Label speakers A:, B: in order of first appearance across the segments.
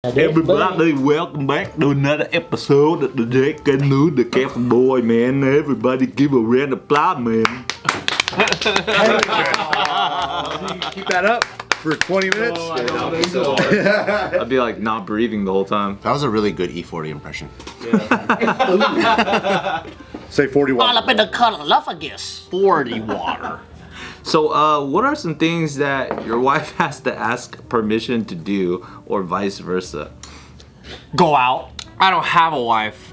A: Everybody, welcome back to another episode of the JustKiddingNews, the Cafe Boy, man. Everybody give a round of applause, man.
B: Keep that up for 20 minutes.
A: I'd be like not breathing the whole time.
C: That was a really good E40 impression.
B: Say 41.
D: All up in the colorlophagus.
E: 40 water.
A: So, what are some things that your wife has to ask permission to do, or vice versa?
D: Go out.
E: I don't have a wife.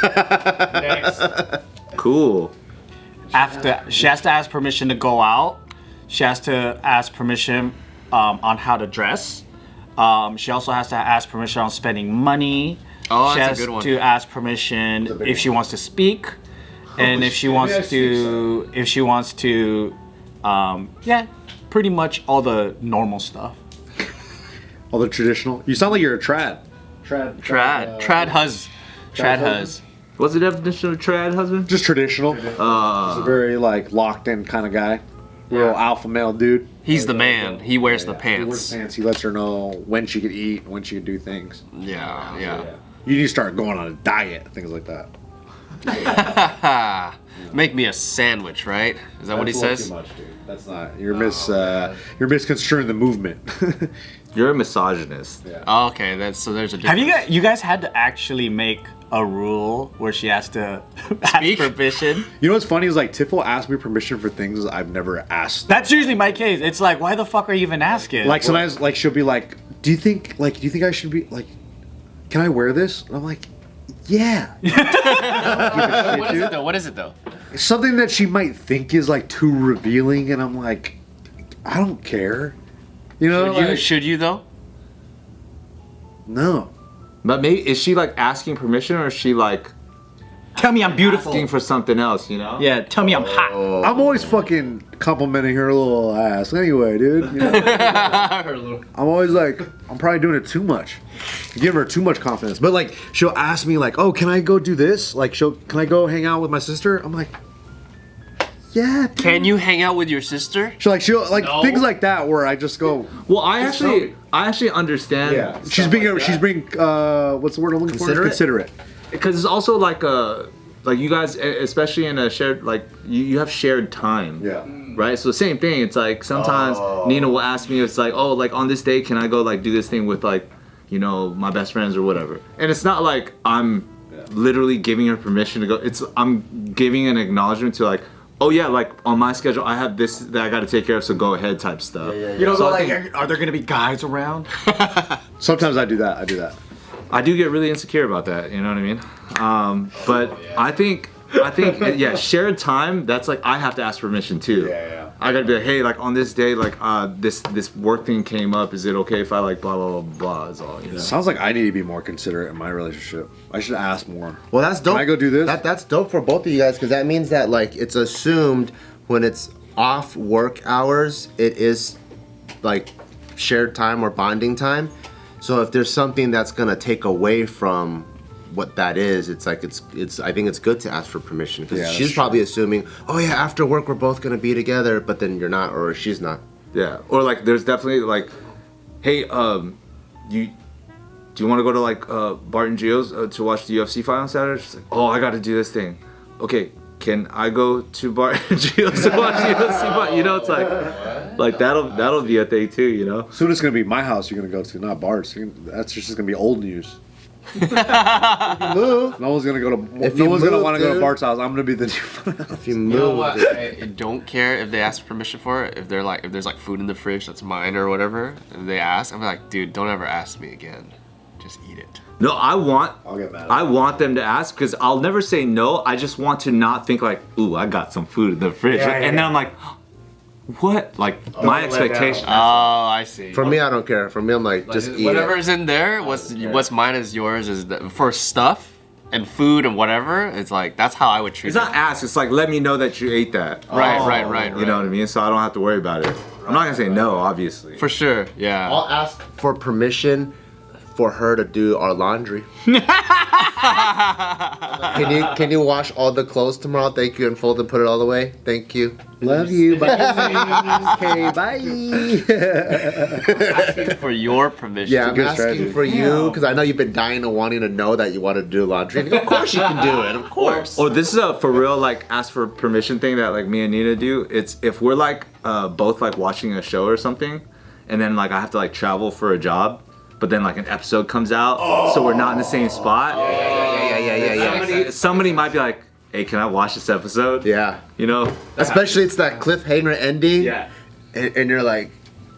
D: Next.
A: Cool.
D: She has to ask permission to go out. She has to ask permission on how to dress. She also has to ask permission on spending money.
E: Oh,
D: she
E: that's
D: has
E: a good one.
D: to ask permission if she wants to speak, and if she wants to, yeah, pretty much all the normal stuff.
B: All the traditional. You sound like you're a trad.
E: Trad huz.
A: What's the definition of trad husband?
B: Just traditional. He's a very like locked in kind of guy. Real alpha male dude.
E: He's the man. He wears the
B: He wears
E: pants.
B: pants. He lets her know when she could eat, when she could do things.
E: Yeah.
B: You need to start going on a diet, things like that.
E: Make me a sandwich, right? Is that what he says?
B: Too much, dude. That's not. You're misconstruing the movement.
A: You're a misogynist.
B: Yeah.
E: Oh, okay, there's a difference.
D: Have you guys had to actually make a rule where she has to ask
E: Speak?
D: permission?
B: You know what's funny is like Tiff will ask me permission for things I've never asked.
D: That's usually my case. It's like, why the fuck are you even asking?
B: Like sometimes, like she'll be like, "Do you think I should be like, can I wear this?" And I'm like, "Yeah."
E: What is it though?
B: Something that she might think is like too revealing, and I'm like, I don't care. You know?
E: Should you though?
B: No.
A: But maybe, is she like asking permission, or is she like
D: tell me I'm beautiful.
A: asking for something else, you know?
D: Yeah, tell me I'm hot.
B: I'm always fucking complimenting her little ass. Anyway, dude. You know? I'm always like, I'm probably doing it too much. Give her too much confidence. But like, she'll ask me like, "Oh, can I go do this? Like, can I go hang out with my sister?" I'm like, "Yeah." Dude.
E: Can you hang out with your sister?
B: She'll things like that where I just go.
A: Well, I actually understand.
B: Yeah. She's being what's the word I'm looking for? Considerate.
A: Because it's also like you guys, especially in a shared, like you have shared time.
B: Yeah.
A: Right. So same thing. It's like sometimes Nina will ask me, it's like, oh, like on this day, can I go like do this thing with like, you know, my best friends or whatever. And it's not like I'm literally giving her permission to go. I'm giving an acknowledgement to like, oh yeah, like on my schedule I have this that I got to take care of, so go ahead type stuff.
D: You know,
A: so
D: like, are there gonna be guys around?
B: Sometimes I do that.
A: I do get really insecure about that, you know what I mean? But I think yeah, shared time, that's like I have to ask permission too.
B: Yeah.
A: I gotta be like, hey, like on this day, like this work thing came up. Is it okay if I like blah blah blah blah? Is all, you know.
B: Sounds like I need to be more considerate in my relationship. I should ask more.
C: Well, that's dope.
B: Can I go do this?
C: That's dope for both of you guys, because that means that like it's assumed when it's off work hours, it is like shared time or bonding time. So if there's something that's gonna take away from what that is, it's like it's I think it's good to ask for permission, because she's probably assuming, oh yeah, after work we're both gonna be together, but then you're not, or she's not.
A: Yeah, or like there's definitely like, hey, do you want to go to like Bart and Gio's to watch the UFC fight on Saturday? She's like, oh, I got to do this thing. Okay, can I go to Bart and Gio's to watch the UFC fight? You know, it's like that'll be a thing too, you know.
B: Soon it's gonna be my house you're gonna go to, not Bart's. That's just gonna be old news.
C: Move.
B: No one's gonna want to go to Bart's house. I'm gonna be the new.
C: If you move,
E: You know what? I don't care if they ask permission for it. If there's like food in the fridge that's mine or whatever, and they ask, I'm like, dude, don't ever ask me again. Just eat it.
A: No,
B: I'll get mad.
A: I want them to ask, because I'll never say no. I just want to not think like, ooh, I got some food in the fridge, and then I'm like, what? Like my expectation.
E: Oh, I see.
C: For me, I don't care. For me, I'm like, just eat
E: Whatever's
C: it.
E: in there, what's mine is yours. For stuff and food and whatever, it's like that's how I would treat
A: It's
E: it.
A: not ask. It's like, let me know that you ate that.
E: Right.
A: You know what I mean? So I don't have to worry about it. I'm not gonna say no, obviously.
E: For sure, yeah.
C: I'll ask for permission for her to do our laundry. Can you wash all the clothes tomorrow? Thank you, and fold and put it all away. Thank you.
B: Love you. Bye. Okay, bye.
E: Asking for your permission.
C: Yeah, I'm
B: good
C: asking
B: strategy.
C: for you because I know you've been dying and wanting to know that you want to do laundry. And of course you can do it. Of course.
A: Or this is a for real like ask for permission thing that like me and Nina do. It's if we're like both like watching a show or something, and then like I have to like travel for a job, but then like an episode comes out, so we're not in the same spot.
C: Yeah.
A: Somebody might be like, "Hey, can I watch this episode?"
C: Yeah.
A: You know.
C: Especially it's that cliffhanger ending.
A: Yeah.
C: And you're like,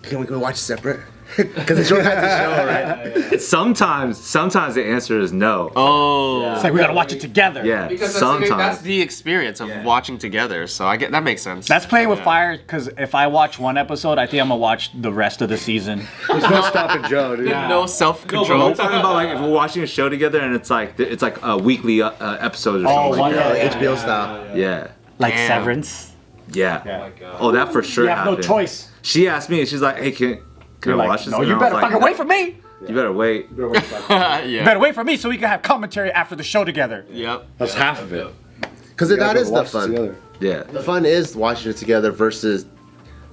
C: can we watch it separate? Because it's your guys' show, right?
A: Sometimes the answer is no.
E: Oh.
D: It's like we gotta watch it together.
A: Yeah.
E: Because
A: Sometimes.
E: that's the experience of watching together. So I get that makes sense.
D: That's playing with fire, because if I watch one episode, I think I'm gonna watch the rest of the season.
B: There's no stopping Joe, dude.
E: no self
A: No, but
E: control.
A: we're talking about like if we're watching a show together and it's like a weekly episode or something like that.
C: HBO style.
A: Yeah.
D: Like
E: Damn.
D: Severance.
A: Yeah. Oh, that for sure
D: You have no
A: happened.
D: choice.
A: She asked me, she's like, "Hey, can
D: You're
A: I
D: like,
A: watch this?"
D: no,
A: And
D: you
A: I was
D: better
A: like,
D: fucking wait for me.
A: You better wait.
D: You
E: yeah.
D: better wait for me so we can have commentary after the show together.
E: Yep.
B: That's half of it.
C: Because that is the fun.
B: Together.
A: Yeah.
C: The fun is watching it together versus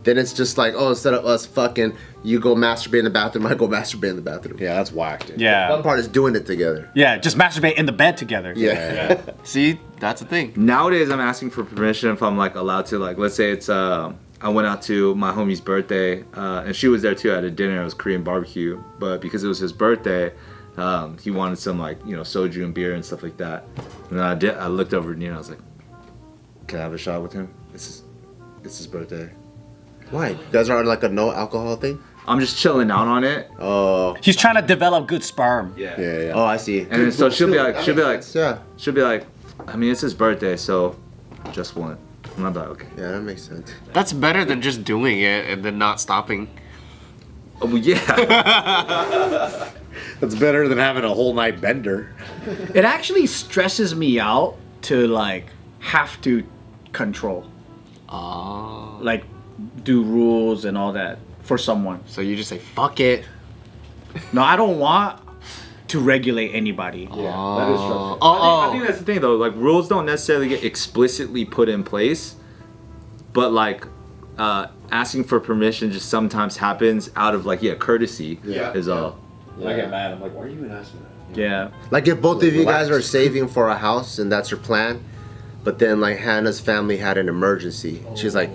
C: then it's just like, oh, instead of us fucking, you go masturbate in the bathroom, I go masturbate in the bathroom.
B: Yeah, that's whack, dude.
C: The
D: Yeah.
C: fun part is doing it together.
D: Yeah, just masturbate in the bed together.
C: Yeah.
E: See, that's the thing.
A: Nowadays, I'm asking for permission if I'm like allowed to, like, let's say it's I went out to my homie's birthday, and she was there too at a dinner. It was Korean barbecue, but because it was his birthday, he wanted some like soju and beer and stuff like that. And I looked over at Nina. I was like, "Can I have a shot with him? It's his birthday."
C: Why? You guys are on like a no alcohol thing?
A: I'm just chilling out on it.
C: Oh.
D: He's trying to develop good sperm.
B: Yeah.
C: Oh, I see.
A: And then so she'll be like,
C: Yeah.
A: I mean, it's his birthday, so just one. And I'm like, okay.
C: Yeah, that makes sense.
E: That's better than just doing it and then not stopping.
A: Oh, well, yeah.
B: That's better than having a whole night bender.
D: It actually stresses me out to like have to control,
E: Oh.
D: like do rules and all that for someone.
E: So you just say, fuck it.
D: No, I don't want to regulate anybody.
B: That is structure.
A: I think that's the thing though. Like rules don't necessarily get explicitly put in place, but like asking for permission just sometimes happens out of like courtesy. Is all.
B: When I get mad, I'm like, why are you even asking that?
D: Yeah.
C: Like if both of you guys
B: Relax.
C: are saving for a house and that's your plan, but then like Hannah's family had an emergency. She's like,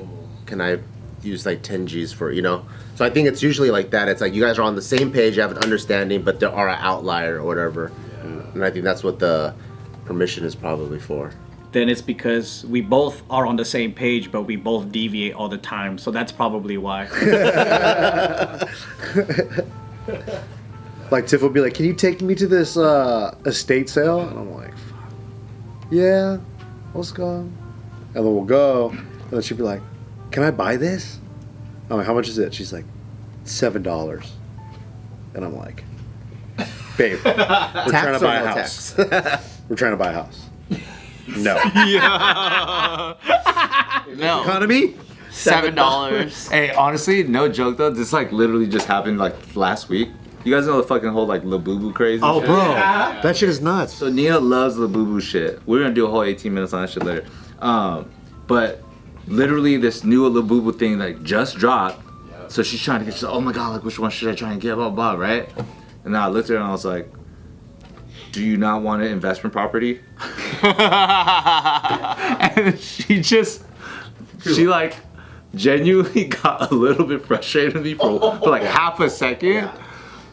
C: can I use like 10 G's for, So I think it's usually like that. It's like you guys are on the same page, you have an understanding, but there are an outlier or whatever. And I think that's what the permission is probably for.
D: Then it's because we both are on the same page, but we both deviate all the time. So that's probably why.
B: Like Tiff will be like, can you take me to this estate sale? And I'm like, fuck. Yeah, let's go. And then we'll go. And then she'll be like, can I buy this? I'm like, how much is it? She's like, $7. And I'm like, babe, we're trying to buy a house. We're trying to buy a house. No.
E: No.
B: Economy?
E: $7.
A: Hey, honestly, no joke though. This like literally just happened like last week. You guys know the fucking whole like Labubu craze? and
B: Oh,
A: shit?
B: bro. That shit is nuts.
A: So Nina loves Labubu shit. We're gonna do a whole 18 minutes on that shit later. But literally this new Labubu thing like just dropped. So she's trying to get, she's like, oh my god, like which one should I try and get, blah, blah, blah, right? And then I looked at her and I was like, do you not want an investment property? And she like genuinely got a little bit frustrated with me for like half a second.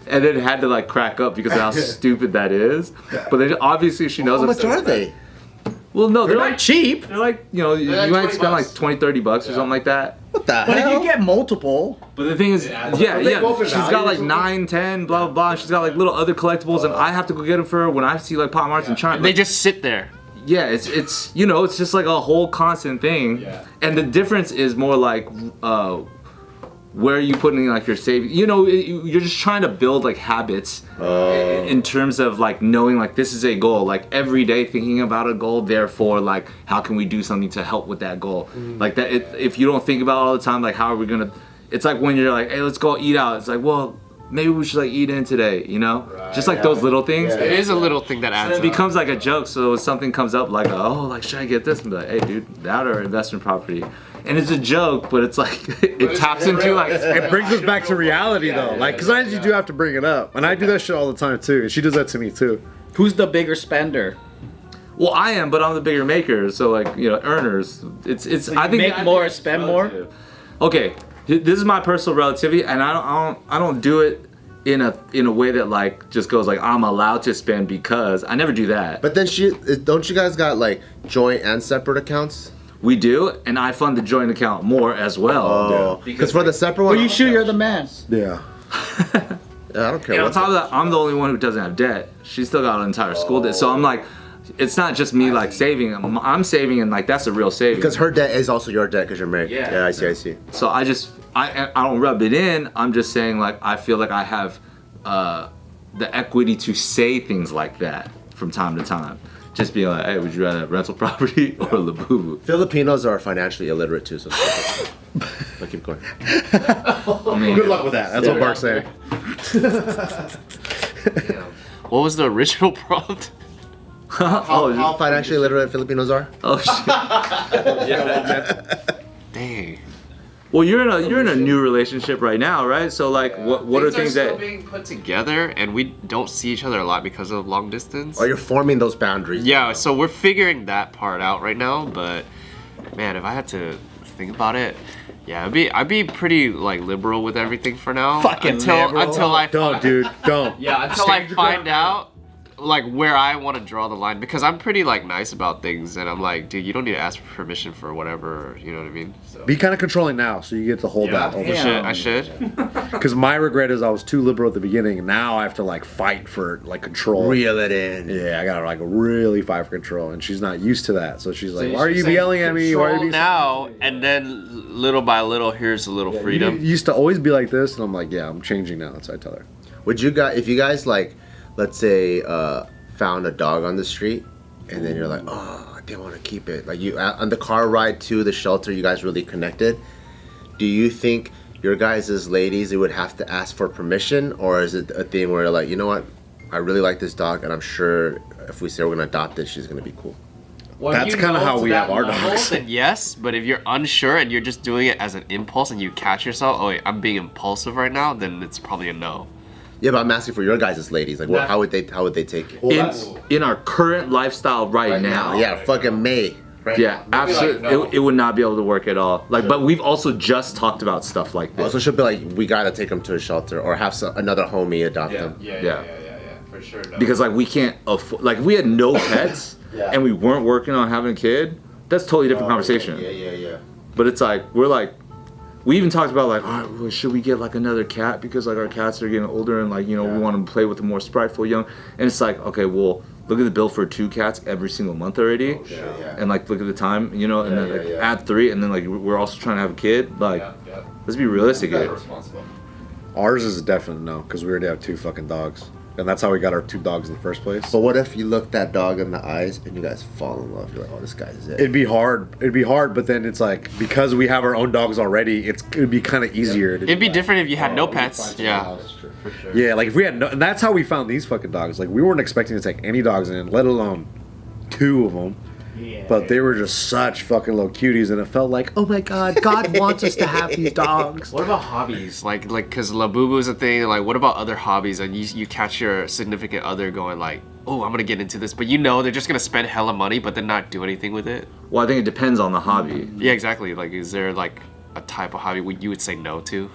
A: And then had to like crack up because of how stupid that is. But then obviously she knows
C: How much
A: I'm-
C: are they?
A: Well, no, they're like
D: cheap.
A: they're like, you
E: like
A: might
E: 20
A: spend
E: bucks.
A: like 20, 30 bucks or something like that.
C: What the
D: But if
C: hell?
D: you get multiple,
A: But the thing is,
B: they
A: yeah,
B: go up in
A: she's
B: value
A: got
B: or
A: like
B: something?
A: 9, 10, blah, blah, blah. She's got like little other collectibles and I have to go get them for her when I see like Pop Marts and China.
E: They just sit there.
A: Yeah, it's it's just like a whole constant thing. And the difference is more like where are you putting like your savings? You're just trying to build like habits in terms of like knowing like this is a goal. Like every day thinking about a goal, therefore like how can we do something to help with that goal? Like that if you don't think about it all the time, like how are we gonna? It's like when you're like, hey, let's go eat out. It's like, well, maybe we should like eat in today, you know? Just like those little things.
E: It is a little thing that adds
A: It
E: up.
A: becomes like a joke, so if something comes up like, oh, like should I get this? And be like, hey dude, that or investment property. And it's a joke, but it's like, it taps into like,
B: It brings us back to reality though. Like, because sometimes you do have to bring it up. And I do that shit all the time too. And she does that to me too.
F: Who's the bigger spender?
A: well, I am, but I'm the bigger maker, so like, you know, earners. It's. I think
F: make more, spend more?
A: Okay, this is my personal relativity, and I don't do it in a way that like just goes like I'm allowed to spend because I never do that.
C: But then don't you guys got like joint and separate accounts?
A: We do, and I fund the joint account more as well.
C: Oh, because for the separate one,
F: Well, you sure you're the man?
B: Yeah.
C: I don't care.
A: And on
C: what
A: top of that, I'm the only one who doesn't have debt. She's still got an entire school debt, so I'm like, it's not just me like saving. I'm saving, and like that's a real saving.
C: because her debt is also your debt because you're married.
A: Yeah.
C: Yeah, I see.
A: So I don't rub it in. I'm just saying like I feel like I have the equity to say things like that from time to time. Just being like, hey, would you rather have rental property or Labubu?
C: Filipinos are financially illiterate too, so. But keep going.
A: I mean,
B: Good luck with that. That's what Bart's saying.
E: What was the original prompt?
C: How financially illiterate Filipinos are?
A: oh shit.
E: Dang.
A: Well, you're in a new relationship right now, right? So like, what are things
E: still
A: that?
E: being put together, and we don't see each other a lot because of long distance.
C: Or you're forming those boundaries?
E: Yeah, so we're figuring that part out right now. But man, if I had to think about it, yeah, I'd be pretty like liberal with everything for now.
F: Fucking liberal.
E: until I
B: Don't, dude. Don't.
E: yeah until I find out like where I want to draw the line, because I'm pretty like nice about things, and I'm like, dude, you don't need to ask for permission for whatever, you know what I mean? So
B: Be kind of controlling now, so you get to hold that.
E: I should.
B: Because my regret is I was too liberal at the beginning, and now I have to like fight for like control.
C: Reel it in.
B: Yeah, I gotta like really fight for control, and she's not used to that. So she's like, "Why are you yelling at me? Why are you being
E: now and then little by little, here's a little freedom.
B: You used to always be like this," and I'm like, "Yeah, I'm changing now." So I tell her.
C: Would you guys, if you guys like, let's say, found a dog on the street, and then you're like, oh, I didn't want to keep it. Like you on the car ride to the shelter, you guys really connected. Do you think your guys as ladies, they would have to ask for permission, or is it a thing where you're like, you know what, I really like this dog, and I'm sure if we say we're gonna adopt it, she's gonna be cool.
E: Well,
B: That's kinda how we have our dogs.
E: Then yes, but if you're unsure and you're just doing it as an impulse and you catch yourself, oh wait, I'm being impulsive right now, then it's probably a no.
C: Yeah, but I'm asking for your guys as ladies. Like, how would they take it?
A: In our current lifestyle right now,
C: Yeah, fucking May. Right
A: yeah,
C: now.
A: absolutely, it would not be able to work at all. Like, but we've also just talked about stuff like this.
C: Also, she'll be like, we gotta take them to a shelter or have another homie adopt them.
A: Yeah.
E: For sure. No.
A: Because like we can't afford, like if we had no pets and we weren't working on having a kid, that's a totally different conversation.
C: Yeah.
A: But it's like we even talked about like, all right, well, should we get like another cat because like our cats are getting older and like, you know, we want to play with the more spriteful young. And it's like, okay, well, look at the bill for 2 cats every single month already, and like look at the time, you know, and then like add 3, and then like we're also trying to have a kid. Like, let's be realistic here.
B: Ours is a definite no, because we already have 2 fucking dogs, and that's how we got our 2 dogs in the first place.
C: But what if you look that dog in the eyes and you guys fall in love? You're like, oh, this guy's it.
B: It'd be hard. But then it's like, because we have our own dogs already, it'd be kind of easier.
E: It'd be different if you had no pets. Yeah.
B: Yeah, like if we had no, and that's how we found these fucking dogs. Like we weren't expecting to take any dogs in, let alone 2 of them.
F: Yeah.
B: But they were just such fucking little cuties, and it felt like, oh my god, God wants us to have these dogs.
E: What about hobbies? Like, cause Labubu is a thing. Like, what about other hobbies? And you catch your significant other going like, oh, I'm gonna get into this, but you know they're just gonna spend hella money, but then not do anything with it.
A: Well, I think it depends on the hobby.
E: Yeah, exactly. Like, is there like a type of hobby you would say no to?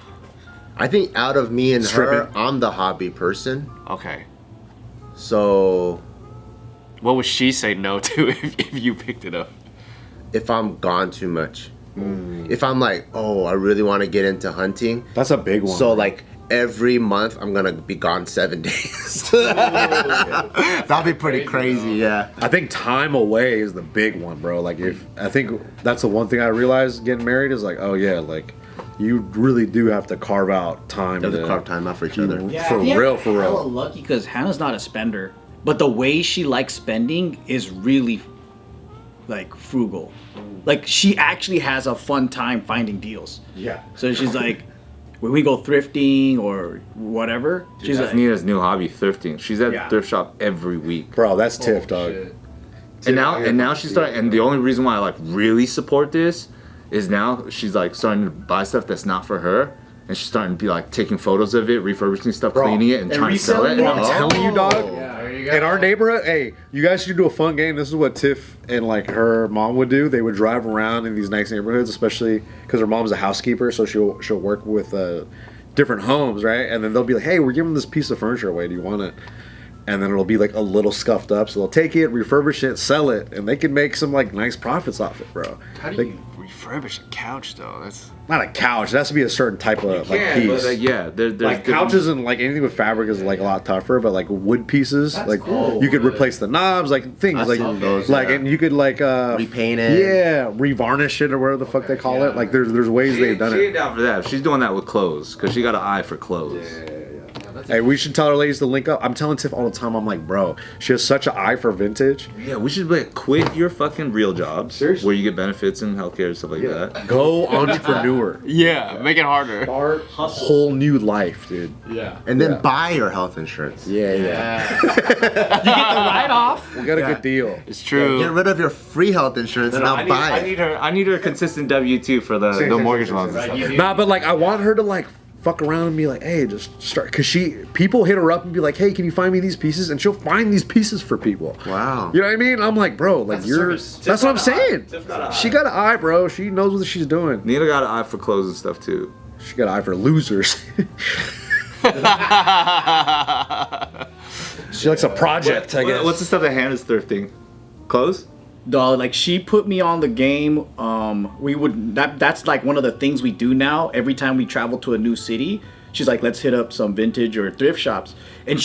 C: I think out of me and
B: Stripping.
C: her, I'm the hobby person.
E: Okay.
C: So
E: What would she say no to if you picked it up?
C: if I'm gone too much, if I'm like, oh, I really want to get into hunting,
B: That's a big one.
C: so like every month I'm gonna be gone 7 days. That'd be pretty crazy, yeah.
B: I think time away is the big one, bro. Like I think that's the one thing I realized getting married is like, oh yeah, like you really do have to carve out time.
C: You have to carve time out for each other.
B: For real.
F: Hella lucky because Hannah's not a spender, but the way she likes spending is really like frugal. Like she actually has a fun time finding deals.
B: Yeah.
F: So she's like, when we go thrifting or whatever, she's
A: That's
F: like,
A: Nina's new hobby, thrifting. She's at
F: Yeah.
A: thrift shop every week.
B: Bro, that's Tiff, dog.
A: And now she's starting. And the only reason why I like really support this is now she's like starting to buy stuff that's not for her, and she's starting to be like taking photos of it, refurbishing stuff,
B: Bro,
A: cleaning it, and trying to sell it.
F: reselling it?
B: I'm telling you, dog.
E: There you go.
B: In our neighborhood, hey, you guys should do a fun game. This is what Tiff and like her mom would do. They would drive around in these nice neighborhoods, especially because her mom's a housekeeper, so she'll work with different homes, right? And then they'll be like, "Hey, we're giving this piece of furniture away. Do you want it?" And then it'll be like a little scuffed up, so they'll take it, refurbish it, sell it, and they can make some like nice profits off it, bro.
E: How do you refurbish a couch though? That's
B: Not a couch. It has to be a certain type of like
A: Yeah,
B: piece.
A: but, like, yeah, there's
B: Like
A: different-
B: couches and like anything with fabric is like a lot tougher, but like wood pieces, like you could replace the knobs, like things
C: I've
B: like
C: seen those,
B: like
C: yeah.
B: and you could like
C: Repaint it.
B: yeah, revarnish it or whatever the fuck they call it. Like there's ways they've done
A: She ain't
B: it.
A: down for that. She's doing that with clothes because she got an eye for clothes.
B: Hey, we should tell our ladies to link up. I'm telling Tiff all the time. I'm like, bro, she has such an eye for vintage.
A: Yeah, we should like quit your fucking real jobs where you get benefits and healthcare and stuff like that.
B: Go entrepreneur.
E: yeah, make it harder.
B: Start a whole new life, dude.
E: Yeah.
C: And then
B: Yeah.
C: buy your health insurance.
B: Yeah.
F: you get the write-off.
B: We got a good deal.
E: It's true.
C: Get rid of your free health insurance and now buy it.
A: I need her consistent W-2 for the mortgage loans and stuff.
B: Nah, but like I want her to like fuck around and be like, hey, just start, cause people hit her up and be like, hey, can you find me these pieces? And she'll find these pieces for people.
C: Wow.
B: You know what I mean? I'm like, bro, like that's what I'm saying. She got an eye, bro. She knows what she's doing.
A: Nina got an eye for clothes and stuff too.
B: She got an eye for losers. She likes a project, I guess.
A: What's the stuff that Hannah's thrifting? Clothes?
F: Dog, like she put me on the game. That's like one of the things we do now. Every time we travel to a new city, she's like, let's hit up some vintage or thrift shops. And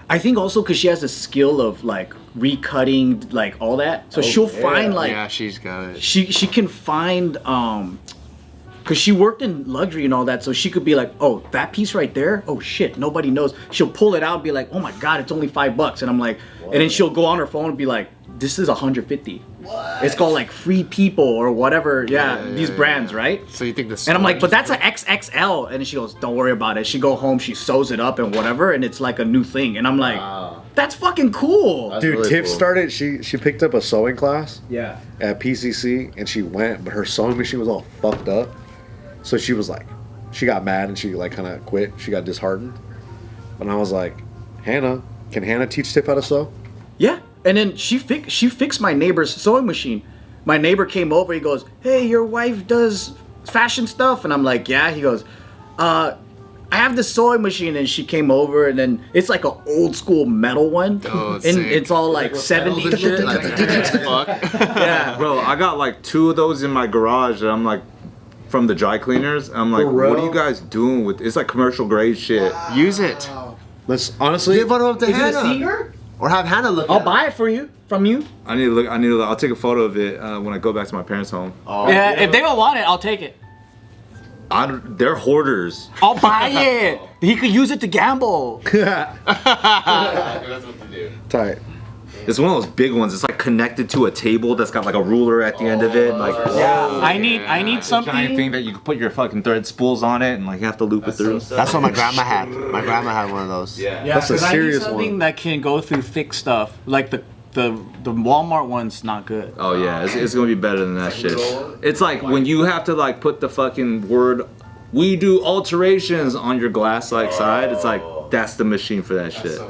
F: I think also because she has a skill of like recutting, like all that. So she'll find like
E: Yeah, she's got it.
F: she can find because she worked in luxury and all that, so she could be like, oh, that piece right there, oh shit, nobody knows. She'll pull it out and be like, oh my god, it's only $5. And I'm like, and then she'll go on her phone and be like, this is 150. It's called like Free People or whatever. These brands, right?
E: So you think this?
F: And I'm like, but that's an XXL. And she goes, don't worry about it. She go home, she sews it up and whatever, and it's like a new thing. And I'm like, that's fucking cool.
B: Dude,
C: really
B: Tiff
C: cool.
B: started, she picked up a sewing class
F: Yeah.
B: at PCC and she went, but her sewing machine was all fucked up. So she was like, she got mad and she like kind of quit. She got disheartened. And I was like, Hannah, can Hannah teach Tiff how to sew?
F: Yeah, and then she fixed my neighbor's sewing machine. My neighbor came over. He goes, "Hey, your wife does fashion stuff," and I'm like, "Yeah." He goes, "I have this sewing machine," and she came over, and then it's like an old school metal one,
E: Oh,
F: and
E: sick.
F: it's all like 70s shit.
E: Fuck.
F: Yeah,
A: Bro, I got like 2 of those in my garage that I'm like from the dry cleaners. I'm like,
B: For real?
A: what are you guys doing with it's like commercial grade shit.
E: Use it.
B: Let's honestly,
C: Give one of them to
F: is it a
C: Hannah.
F: Seeger?
C: Or have Hannah look
F: I'll
C: at it.
F: buy it for you from you.
A: I need to look. I'll take a photo of it when I go back to my parents' home.
F: Yeah, if they don't want it, I'll take it.
A: They're hoarders.
F: I'll buy it. He could use it to gamble.
B: tight.
A: It's one of those big ones. It's like connected to a table that's got like a ruler at the end of it. Like
F: I need
A: giant
F: something.
A: thing that you can put your fucking thread spools on it and like you have to loop it through.
C: That's what my grandma had. My grandma had one of those.
F: Yeah,
B: That's a
F: 'cause I need
B: serious
F: something
B: one.
F: that can go through thick stuff. Like the Walmart one's not good.
A: Oh yeah, it's gonna be better than that shit. It's like when you have to like put the fucking word "we do alterations" on your glass like side. It's like that's the machine for that shit.